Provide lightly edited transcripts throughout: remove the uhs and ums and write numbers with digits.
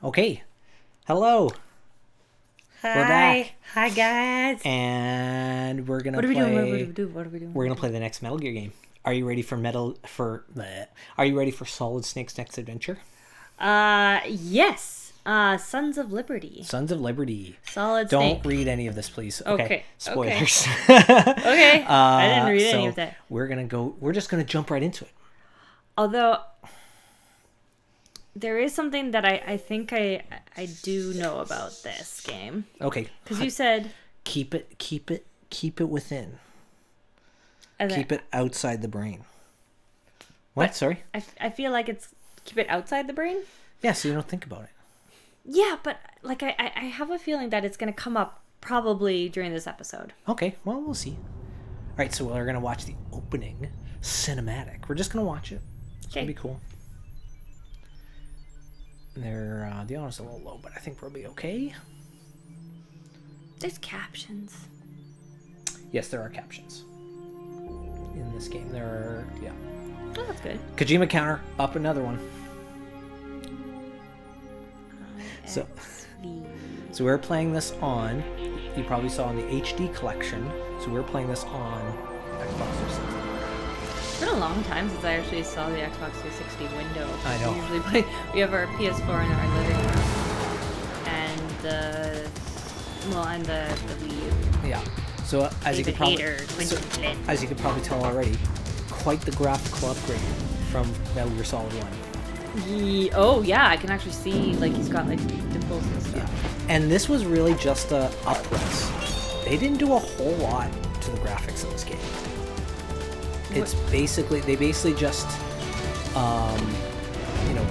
Okay. Hello. Hi. We're back. Hi, guys. And we're gonna What are we play. doing? What are we doing? We're gonna play the next Metal Gear game. Are you ready for Are you ready for Solid Snake's next adventure? Yes. Sons of Liberty. Sons of Liberty. Solid Don't Snake. read any of this, please. Okay. Spoilers. Okay. I didn't read any of that. We're just gonna jump right into it. Although there is something that I think I do know about this game. Okay. Because you said keep it within. Keep it outside the brain. What? Sorry? I feel like it's keep it outside the brain. Yeah, so you don't think about it. Yeah, but like I have a feeling that it's going to come up probably during this episode. Okay, well, we'll see. All right, so we're going to watch the opening cinematic. We're just going to watch it. It's going to be cool. The audio's a little low, but I think we'll be okay. There's captions. Yes, there are captions. In this game, there are, yeah. Oh, that's good. Kojima counter, up another one. So we're playing this on, you probably saw in the HD collection, so we're playing this on Xbox 360. It's been a long time since I actually saw the Xbox 360 window. I know. We have our PS4 in our living room, and the Wii U. Yeah. So as you could probably tell already, quite the graphical upgrade from Metal Gear Solid 1. Oh yeah, I can actually see like he's got like dimples and stuff. Yeah. And this was really just a up-res. They didn't do a whole lot to the graphics in this game. It's basically just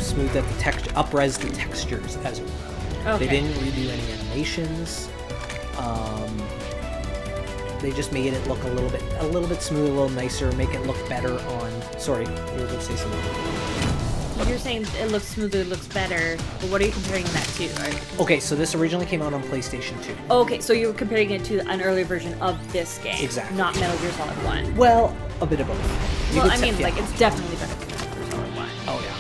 smoothed out the texture, up-res the textures as it were. Okay. They didn't redo any animations. They just made it look a little bit smoother, a little nicer, make it look better on. Sorry, you were going to say something. You're saying it looks smoother, it looks better, but what are you comparing that to? Okay, so this originally came out on PlayStation 2. Okay, so you're comparing it to an earlier version of this game. Exactly. Not Metal Gear Solid 1. Well, a bit of both. It's definitely better than Metal Gear Solid 1. Oh, yeah.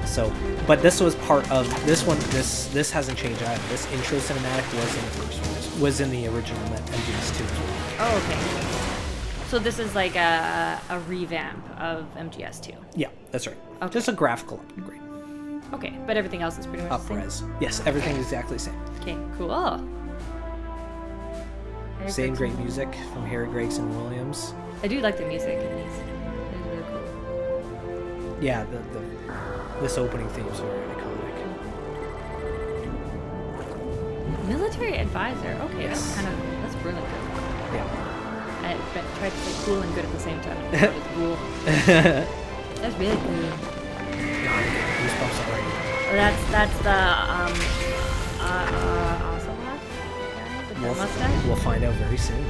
So, but this was part of this one. This hasn't changed either. This intro cinematic was in the first one. Was in the original MGS2 as well. Oh, okay. So this is like a revamp of MGS2. Yeah, that's right. Okay. Just a graphical upgrade. Okay, but everything else is pretty much up-res. The same? Yes, everything is exactly the same. Okay, cool. Same great music from Harry Gregson Williams. I do like the music in these. It's really cool. Yeah, this opening theme is very iconic. Military advisor. Okay, yes. that's really good. Yeah. I tried to say cool and good at the same time. That was cool. That's really cool. Goosebumps already. Oh, that's the Ocelot guy with the mustache. We'll find out very soon.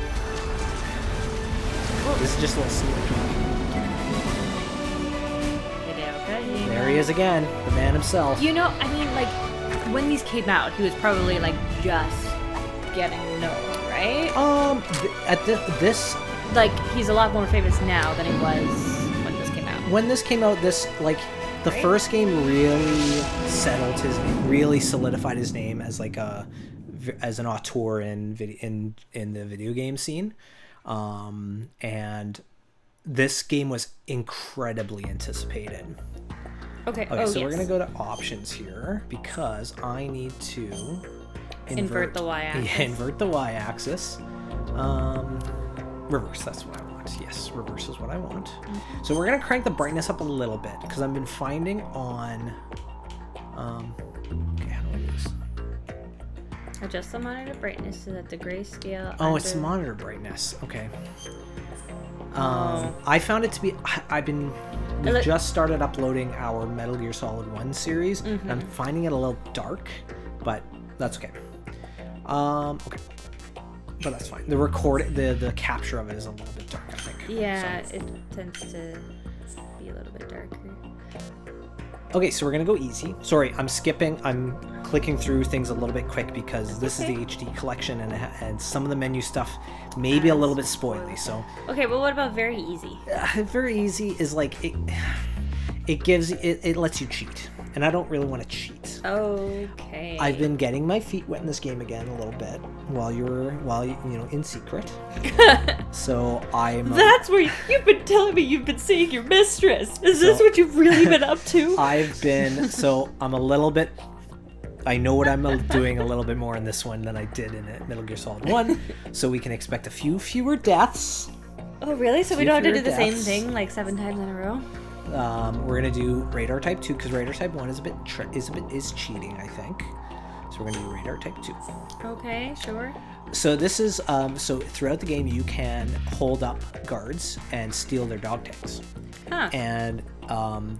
Well, this is just a little sneak. There he is again, the man himself. You know, I mean, like when these came out, he was probably like just getting known. Right? This like he's a lot more famous now than he was when this came out. When this came out, the first game really solidified his name as like as an auteur in the video game scene, and this game was incredibly anticipated. Okay. So we're gonna go to options here because I need to. Invert the y-axis. Yeah, invert the y-axis. Reverse, that's what I want. Yes, reverse is what I want. Mm-hmm. So we're going to crank the brightness up a little bit because I've been finding on... okay, how do I do this? Adjust the monitor brightness so that the grayscale... Oh, it's monitor brightness. Okay. I found it to be... We just started uploading our Metal Gear Solid 1 series. Mm-hmm. And I'm finding it a little dark, but that's okay. Okay, but that's fine. The capture of it is a little bit dark, I think. Yeah, so. It tends to be a little bit darker. Okay, so we're gonna go easy. Sorry, I'm clicking through things a little bit quick because this is the HD collection and some of the menu stuff may be a little bit spoily. So. Okay, well, what about very easy? Very easy is like it lets you cheat. and I don't really want to cheat. Okay. I've been getting my feet wet in this game again a little bit while you in secret. So I'm. That's where you've been telling me you've been seeing your mistress. Is this what you've really been up to? I'm a little bit. I know what I'm doing a little bit more in this one than I did in Metal Gear Solid 1, so we can expect a few fewer deaths. Oh, really? So we don't have to do the same thing like 7 times in a row? We're gonna do Radar Type 2 because Radar Type 1 is cheating, I think. So we're gonna do Radar Type 2. Okay, sure. So this is so throughout the game you can hold up guards and steal their dog tags. Huh. And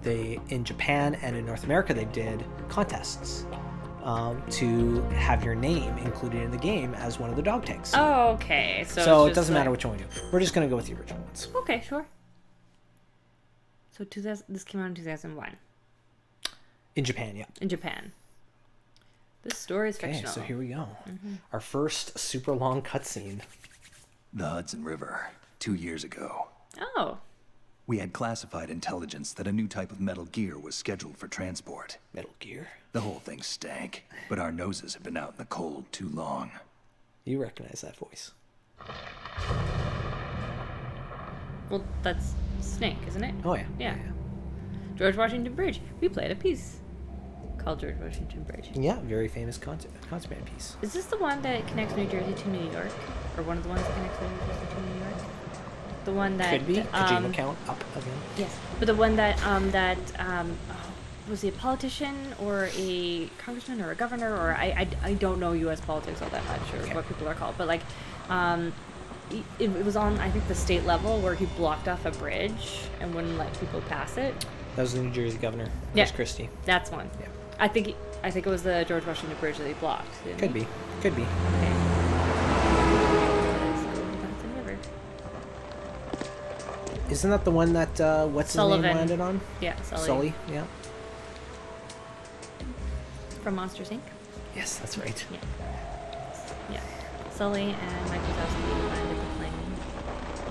they in Japan and in North America they did contests. To have your name included in the game as one of the dog tags. Oh, okay. So it doesn't matter which one we do. We're just going to go with the original ones. Okay, sure. So this came out in 2001. In Japan, yeah. In Japan. This story is fictional. Okay, so here we go. Our first super long cutscene. The Hudson River, 2 years ago. Oh. We had classified intelligence that a new type of Metal Gear was scheduled for transport. Metal Gear? The whole thing stank, but our noses have been out in the cold too long. You recognize that voice. Well, that's Snake, isn't it? Oh, yeah. Yeah. George Washington Bridge. We played a piece called George Washington Bridge. Yeah, very famous contraband piece. Is this the one that connects New Jersey to New York? Or one of the ones that connects New Jersey to New York? The one that... Could be. Kojima count up again. Yes. But the one that, was he a politician or a congressman or a governor or I don't know U.S. politics all that much or what people are called, but like it was on I think the state level where he blocked off a bridge and wouldn't let people pass it. That was the New Jersey governor, Yeah. Chris Christie. That's one. Yeah. I think it was the George Washington Bridge that he blocked. Could be. Could be. Okay. Hudson River. Isn't that the one that what's Sullivan. his name landed on? Yeah, Sully. Yeah. From Monsters Inc. Yes, that's right. Yeah. Yeah. Sully and Mike Wazowski landed the plane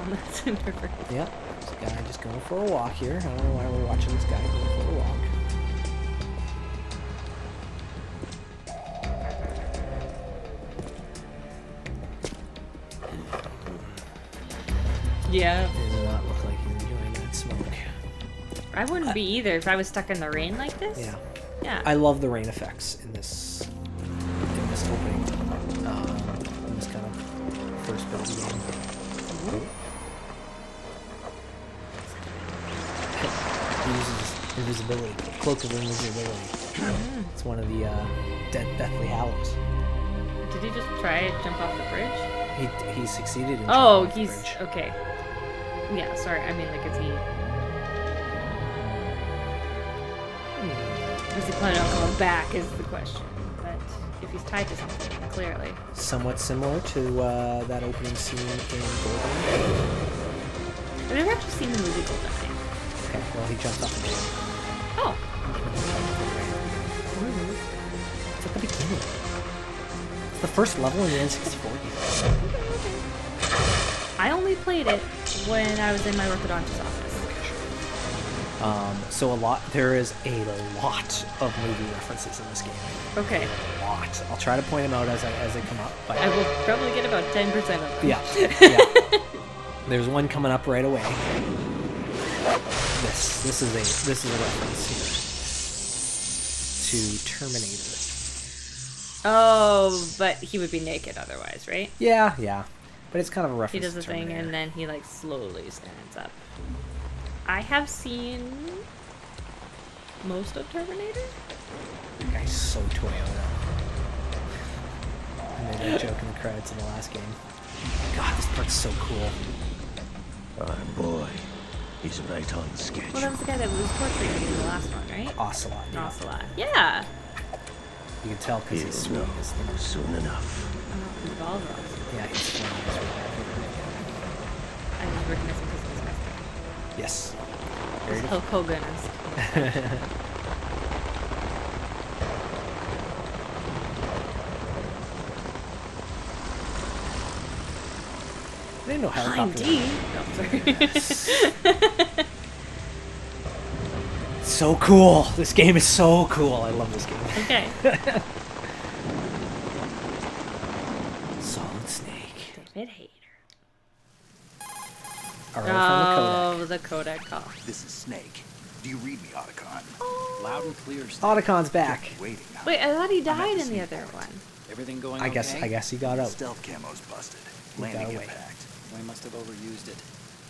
on the Hudson River. Yeah. This guy just going for a walk here. I don't know why we're watching this guy going for a walk. Yeah. It does not look like he's enjoying that smoke. I wouldn't be either if I was stuck in the rain like this. Yeah. Yeah. I love the rain effects in this opening, in this kind of first bit of the game. He uses invisibility, cloak of invisibility. It's one of the Deathly Hallows. Did he just try to jump off the bridge? He succeeded in jumping Oh, off the he's bridge. okay. Yeah, sorry. I mean, like, is he planning on coming back? Is the question. But if he's tied to something, clearly. Somewhat similar to that opening scene in GoldenEye. I've never actually seen the movie GoldenEye. Okay, well he jumps off the bridge. Oh. It's at the beginning. It's the first level in the N64 game. I only played it when I was in my orthodontist office. So there is a lot of movie references in this game. Okay. A lot. I'll try to point them out as they come up. But I will probably get about 10% of them. yeah. There's one coming up right away. This is a reference here to Terminator. Oh, but he would be naked otherwise, right? Yeah. But it's kind of a reference. He does the to thing Terminator. and then he like slowly stands up. I have seen most of Terminator. That guy's so Toyota. I made that joke in the credits in the last game. God, this part's so cool. Oh boy, he's right on schedule. Well, that was the guy that was torturing you in the last one, right? Ocelot. Yeah. Ocelot. Yeah. You can tell because he's He'll sweet. know soon enough. Yeah, he's flying his way I was recognize him because of his mustache. Yes. He's Hulk Hogan. I didn't know helicopters. Indeed. No, sorry. so cool. This game is so cool. I love this game. Okay. Solid Snake. David Hayter. All right, from Oh, the codec call. This is Snake. Do you read me, Otacon? Loud and clear. the codec. Otacon's back. Waiting. Wait, I thought he I'm at died the in the scene other point. one. Everything going I guess he got out. Stealth camo's busted. He got Landing away. impact. We must have overused it.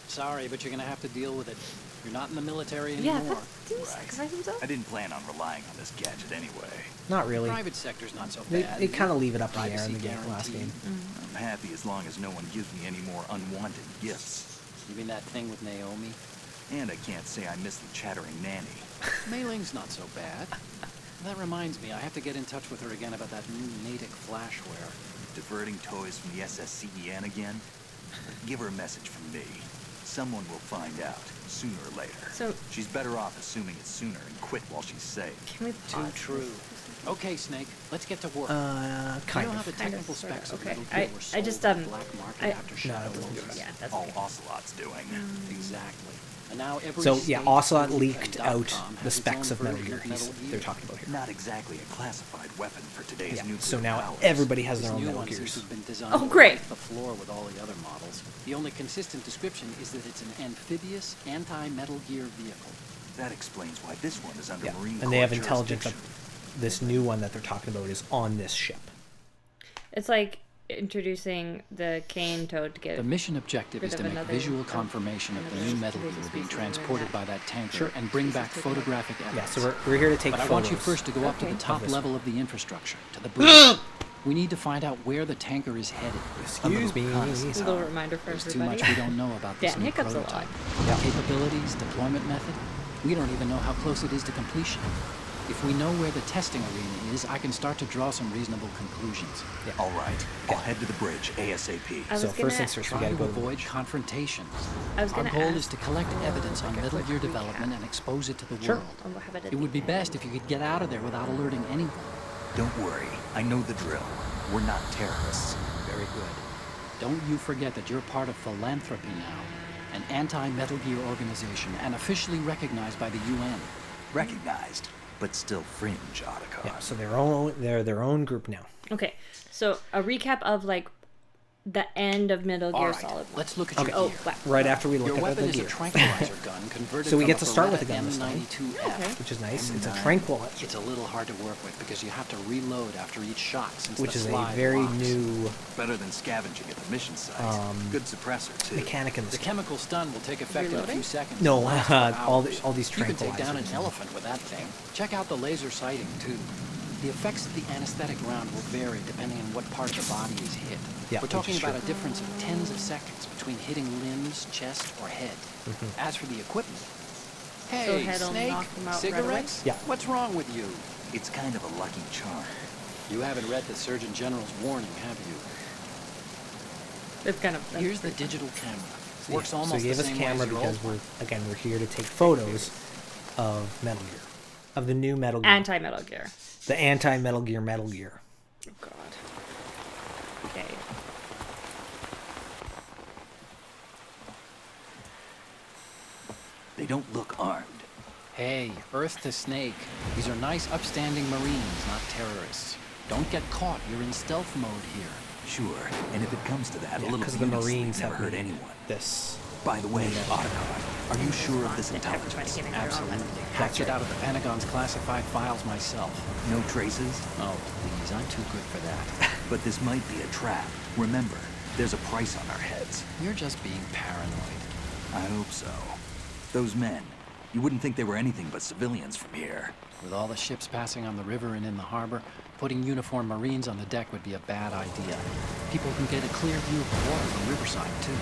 Sorry, but you're gonna have to deal with it. You're not in the military Yeah, anymore. that didn't Right. sacrifice himself. I didn't plan on relying on this gadget anyway. Not really. Private sector's not so They bad. kind of leave it up in the air in Privacy the game, last guaranteed. game. I'm happy as long as no one gives me any more unwanted gifts. You mean that thing with Naomi? And I can't say I miss the chattering nanny. Mailing's not so bad. That reminds me, I have to get in touch with her again about that new Natick flashware. Diverting toys from the SSCEN again? Give her a message from me. Someone will find out, sooner or later. So- She's better off assuming it sooner and quit while she's safe. Can we Too pause true. this? Okay, Snake, let's get to work. Kind you know how the of. technical Sorta. specs of Okay, Metal I- Gear were I sold just, on the black market I- after No, Shadow that doesn't do Moses? Yeah, that's All okay. Ocelot's doing. Exactly. And now every So, state, Ocelot group, leaked and out .com the has its specs own of Metal version Gear they're talking about here. Not exactly a classified weapon for today's Yeah, nuclear so now powers. everybody has This their own new Metal one seems Gears. to have been designed Oh, to great. wipe the floor with all the other models. The only consistent description is that it's an amphibious, anti-Metal Gear vehicle. That explains why this one is under Yeah, Marine and they have Corps intelligence that jurisdiction. this new one that they're talking about is on this ship. It's like introducing the cane toad to get The mission objective rid is of to make another- visual confirmation of the another new Metal Gear species being within transported that. by that tanker Sure. and bring back Species taken photographic Yeah, evidence. so we're here to take But I photos. want you first to go up to Okay. the top Of this level of the infrastructure, to the bridge. We need to find out where the tanker is headed. Excuse me. reconnaissance. a little reminder for There's too everybody. much we don't know about this Dan new hiccups a lot. prototype. Capabilities, deployment method. We don't even know how close it is to completion. If we know where the testing arena is, I can start to draw some reasonable conclusions. All right, I'll head to the bridge ASAP. I was So gonna- first things first, we Try gotta to go to the avoid bridge. confrontations. I was Our gonna goal ask is to collect for, evidence on like, a Metal quick Gear recap. development and expose it to the Sure. world. I'll have it at It would the be best end. if you could get out of there without alerting anyone. Don't worry, I know the drill. We're not terrorists. Very good. Don't you forget that you're part of Philanthropy now, an anti-Metal Gear organization and officially recognized by the UN. Recognized, but still fringe, Otacon. Yeah, so they're their own group now. Okay, so a recap of like the end of Metal All Gear right, Solid 1. let's look at Okay. your Oh, gear. wow. Right after we look Your at weapon the is a gear. tranquilizer gun converted So we from get a to start with a Beretta gun this time. M92F. Okay. Which is nice. It's a M9. tranquilizer, It's a little hard to work with because you have to reload after each shot since which the is a slide very locks. new Better than scavenging at the mission site. Good suppressor, too. mechanic in this The game. chemical stun will take effect in a Reloading? few seconds. No, and last for all hours. these You can take down an tranquilizers. elephant with that thing. Check out the laser sighting, too. The effects of the anesthetic round will vary depending on what part of the body is hit. Yeah, We're which talking is about true. a difference of tens of seconds between hitting limbs, chest, or head. As for the equipment, hey, head'll Snake, knock them out right cigarettes? away? Yeah. What's wrong with you? It's kind of a lucky charm. You haven't read the Surgeon General's warning, have you? It's kind of Here's the digital camera. Works so almost he gave the us same camera way as your because old we're here to take photos of Metal Gear, of the new Metal Gear, anti-Metal Gear. the anti-Metal Gear Metal Gear. Oh god. Okay. They don't look armed. Hey, Earth to Snake. These are nice, upstanding Marines, not terrorists. Don't get caught. You're in stealth mode here. Sure, and if it comes to that, a Yeah, little because the Unix Marines never have hurt made anyone. this. By the way, Otacon, are you sure of this intelligence? Absolutely. Hacked it out of the Pentagon's classified files myself. No traces? Oh, please, I'm too good for that. But this might be a trap. Remember, there's a price on our heads. You're just being paranoid. I hope so. Those men, you wouldn't think they were anything but civilians from here. With all the ships passing on the river and in the harbor, putting uniformed Marines on the deck would be a bad idea. People can get a clear view of the water from Riverside, too.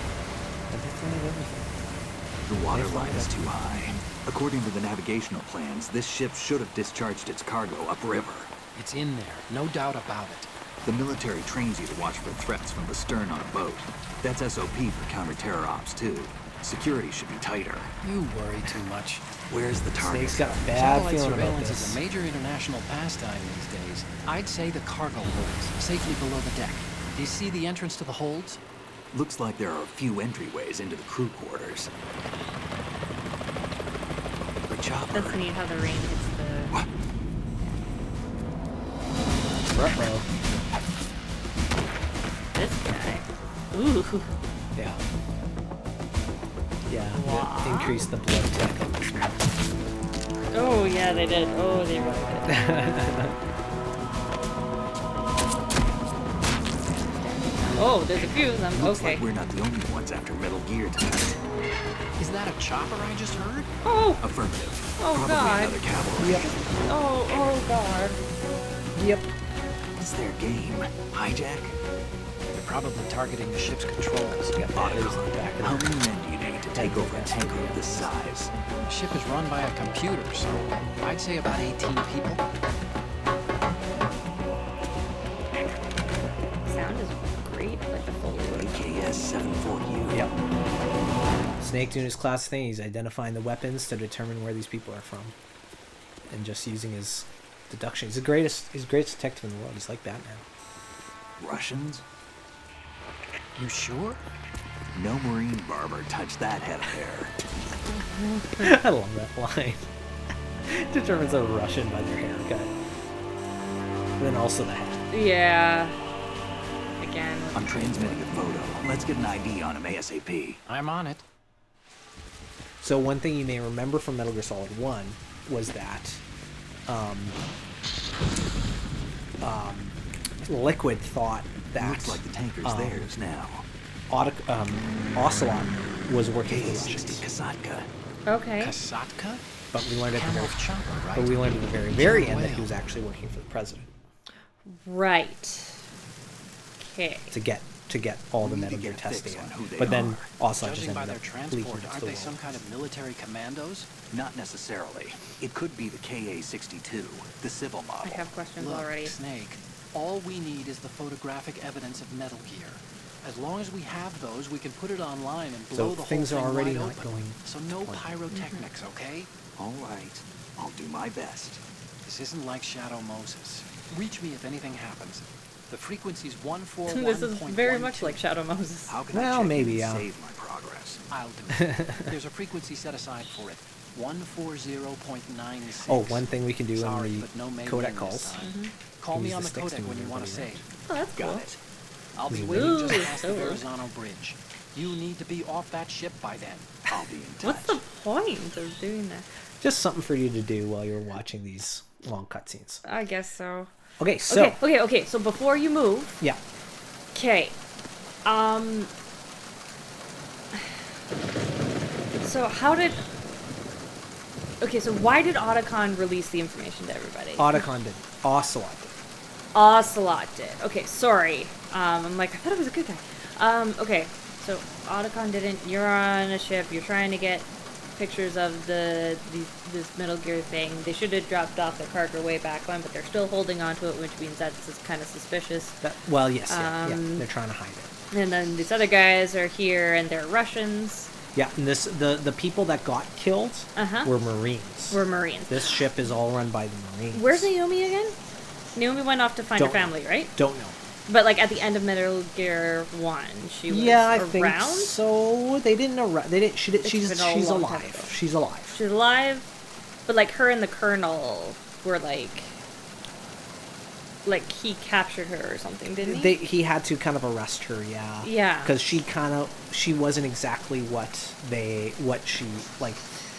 The water line is too high. According to the navigational plans, this ship should have discharged its cargo upriver. It's in there, no doubt about it. The military trains you to watch for threats from the stern on a boat. That's SOP for counter-terror ops, too. Security should be tighter. You worry too much. Where's the target? Snake's got a bad Satellite feeling about surveillance this. is a major international pastime these days. I'd say the cargo holds, safely below the deck. Do you see the entrance to the holds? Looks like there are a few entryways into the crew quarters. But chopper. That's neat how the rain hits the. Uh-oh. This guy. Ooh. Yeah. Yeah. Wow. It increased the blood tech on this one. Oh yeah, they did. Oh, they really did. Oh, there's a few of them. Looks Okay. like we're not the only ones after Metal Gear tonight. Is that a chopper I just heard? Oh. Affirmative. Oh, Probably God. another cavalry. Yep. Oh God. Yep. It's their game. Hijack? They're probably targeting the ship's controls. Yeah, batteries in the back of How the many men do you need to take over a tanker of this size? The ship is run by a computer, so I'd say about 18 people. Sound is great, like the full. AKS 74U. Yep. Snake doing his class thing. He's identifying the weapons to determine where these people are from, and just using his deduction. He's the greatest detective in the world. He's like Batman. Russians? You sure? No Marine barber touched that head of hair. I love that line. Determines a Russian by their haircut, and then also the hat. Yeah. Again. I'm transmitting a photo. Let's get an ID on him ASAP. I'm on it. So one thing you may remember from Metal Gear Solid 1 was that Liquid thought that Looks like the tanker's theirs now. Ocelot was working for the KA-60 Russians, Kasatka. Okay. Kasatka? but we learned at the very, Camel chopper, right? but we learned at the very Killer end that he whale. was actually working for the president Right. Okay. to get all the We need Metal to Gear get a fix testing. on who they But then are. Ocelot just Judging by ended their up leaking transport, it to aren't the they world. some kind of military commandos? Not necessarily. It could be the KA-62, the civil I model. have questions Look, already. Snake, all we need is the photographic evidence of Metal Gear. As long as we have those, we can put it online and blow So the things whole are thing already wide not open. going So no according- pyrotechnics, okay? All right. I'll do my best. This isn't like Shadow Moses. Reach me if anything happens. The frequency's 141.12. This is very much like Shadow Moses. How can Well, I check maybe, and yeah. save my progress? I'll do it. There's a frequency set aside for it. 140.96. Oh, one thing we can do Sorry, in but no the Mayday codec this calls. time. Call Can me use on the the sticks to codec when move you want to everybody save. Oh, that's Got cool. it. I'll be Ooh, waiting just past the so- Verrazano Bridge. You need to be off that ship by then. I'll be in touch. What's the point of doing that? Just something for you to do while you're watching these long cutscenes. I guess so. Okay, so Okay. So before you move, yeah, okay. So how did? Okay, so why did Otacon release the information to everybody? Otacon did. Ocelot did. Ocelot did. Okay, sorry. I'm like, I thought it was a good guy. Okay, so Otacon didn't. You're on a ship. You're trying to get pictures of this Metal Gear thing. They should have dropped off the cargo way back when, but they're still holding on to it, which means that's kind of suspicious. Well, yes, yeah, they're trying to hide it. And then these other guys are here, and they're Russians. Yeah, and the people that got killed were Marines. We're Marines. This ship is all run by the Marines. Where's Naomi again? Naomi went off to find her Don't know. family, right? Don't know. But like at the end of Metal Gear 1, she was Yeah, I around. think so. They didn't. They didn't. been a She's long time ago. alive. She's alive. She's alive, but like her and the Colonel were like he captured her or something, didn't he? He had to kind of arrest her. Yeah. Yeah. Because she wasn't exactly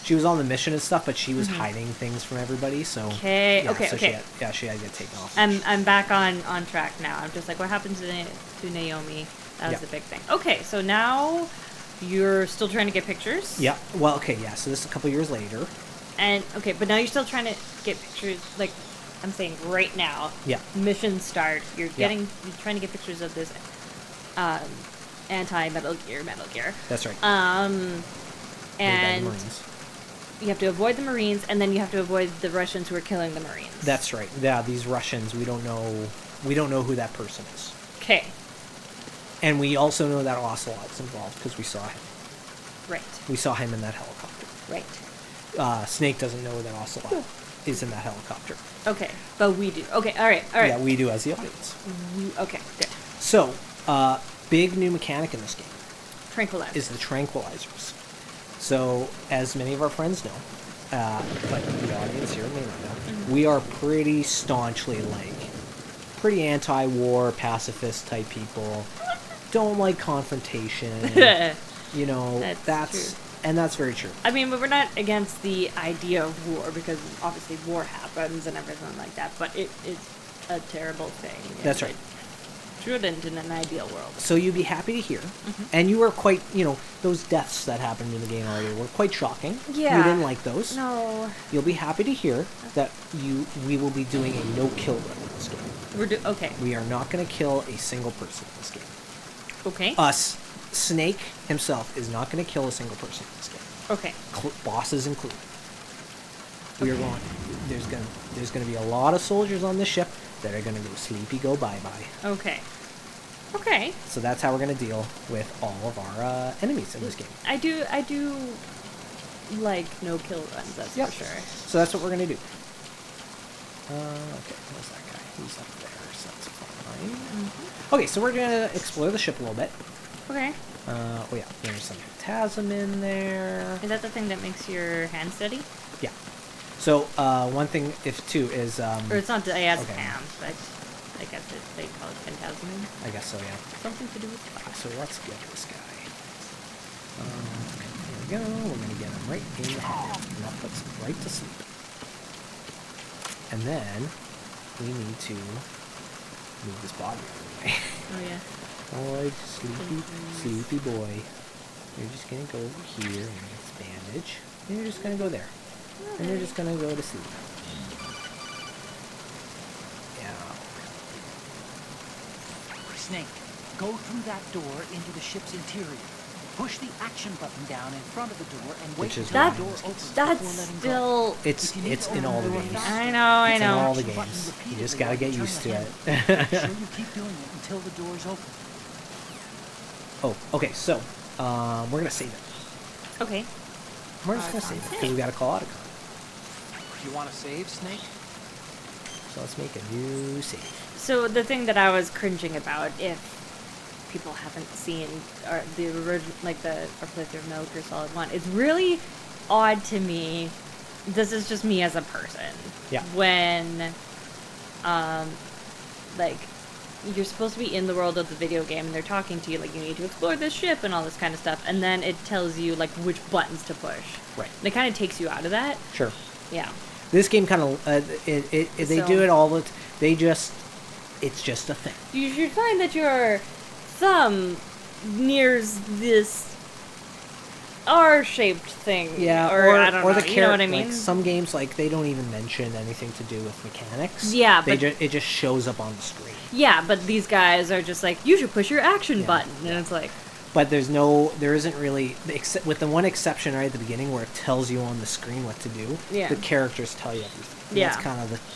she was on the mission and stuff, but she was hiding things from everybody. So Okay, yeah, okay, so okay. She had to get taken off. I'm back on track now. I'm just like, what happened to Naomi? That was Yeah. the big thing. Okay, so now you're still trying to get pictures. Yeah. Well, okay. Yeah. So this is a couple years later. And okay, but now you're still trying to get pictures. Like I'm saying, right now. Yeah. Mission start. You're you're trying to get pictures of this anti-Metal Gear. That's right. And Made by the Marines. you have to avoid the Marines, and then you have to avoid the Russians who are killing the Marines. That's right. Yeah. These Russians, we don't know who that person is. Okay. And we also know that Ocelot's involved because we saw him. Right. We saw him in that helicopter. Right. Snake doesn't know that Ocelot is in that helicopter. Okay. But we do. Okay. All right. Yeah, we do as the audience. Okay. Good. So, big new mechanic in this game Tranquilizer. is the tranquilizers. So, as many of our friends know, but the audience here may not know, we are pretty staunchly pretty anti-war, pacifist type people. Don't like confrontation. You know, that's true. And that's very true. I mean, but we're not against the idea of war, because obviously war happens and everything like that, but it is a terrible thing. That's right. It shouldn't in an ideal world. So you'd be happy to hear. And you were quite, those deaths that happened in the game already were quite shocking. Yeah. You didn't like those. No. You'll be happy to hear that we will be doing a no-kill run in this game. Okay. We are not going to kill a single person in this game. Okay. Us, Snake himself, is not going to kill a single person in this game. Okay. Bosses included. We are going. There's going to be a lot of soldiers on this ship that are going to go sleepy, go bye-bye. Okay. Okay. So that's how we're going to deal with all of our enemies in this game. I do like no kill runs, that's for sure. So that's what we're going to do. Okay, where's that guy? He's up there, so that's fine. Okay, so we're going to explore the ship a little bit. Okay. Oh yeah, there's some phantasm in there. Is that the thing that makes your hand steady? Yeah. So one thing, is or it's not as okay. hand, but I guess they call it phantasm. I guess so, yeah. Something to do with fire. So let's get this guy. Here we go. We're gonna get him right in the head, and that puts him right to sleep. And then we need to move this body out of the way. Oh yeah. Boy, sleepy boy. You're just gonna go over here and get this bandage. And you're just gonna go there. And you're just gonna go to sleep. Yeah. Snake, go through that door into the ship's interior. Push the action button down in front of the door and wait until the door opens That's before letting still... go. It's in all the games. I know. It's in all the games. You just gotta get used to it. Make sure you keep doing it until the door's open. Oh, okay, so, we're gonna save it. Okay. We're just gonna save it, because we gotta call Otacon. You want to save, Snake? So let's make a new save. So the thing that I was cringing about, if people haven't seen the original, like our playthrough of Metal Gear Solid 1, it's really odd to me. This is just me as a person. Yeah. When, like, you're supposed to be in the world of the video game, and they're talking to you, like, you need to explore this ship and all this kind of stuff, and then it tells you, like, which buttons to push. Right. And it kind of takes you out of that. Sure. Yeah. This game kind of, they do it all, it's just a thing. You should find that your thumb nears this R-shaped thing. Yeah, or I don't know. The You know what I mean? Like some games, like, they don't even mention anything to do with mechanics. Yeah, but it just shows up on the screen. Yeah, but these guys are just like, you should push your action button, and it's like. But there isn't really, except with the one exception right at the beginning where it tells you on the screen what to do. Yeah. The characters tell you everything. And Yeah.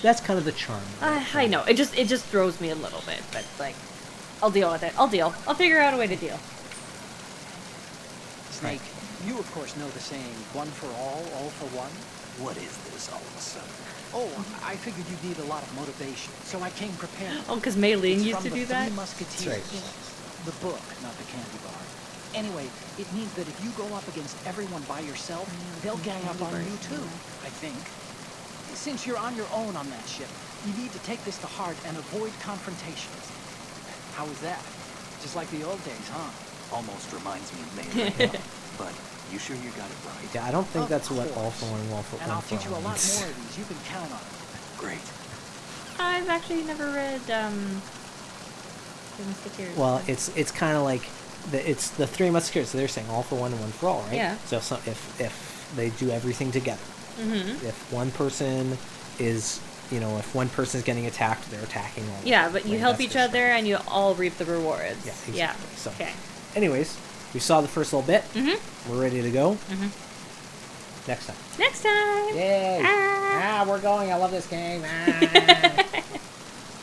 That's kind of the charm. I know. It just throws me a little bit, but like, I'll deal with it. I'll figure out a way to deal. Snake, you of course know the saying, one for all for one. What is this all of a sudden? Oh, I figured you'd need a lot of motivation, so I came prepared. Oh, because Mei Ling It's used from to the do that? Three Musketeers. That's right. The book, not the candy bar. Anyway, it means that if you go up against everyone by yourself, they'll gang up on you too, I think. Since you're on your own on that ship, you need to take this to heart and avoid confrontations. How is that? Just like the old days, huh? Almost reminds me of May. But you sure you got it right? Yeah, I don't think Of that's what all course. for one, all for And one I'll for teach you a all lot means. more of these. You can count on it. Great. I've actually never read The Musketeers. Well, it's kind of like it's the Three Musketeers. So they're saying all for one and one for all, right? Yeah. So if they do everything together, if one person is if one person is getting attacked, they're attacking all. Yeah, but you Like, help that's each their other and you all reap the rewards. Yeah, exactly. Yeah. So, Okay. anyways, we saw the first little bit. We're ready to go. Next time. Next time. Yay! Ah. We're going. I love this game. Ah.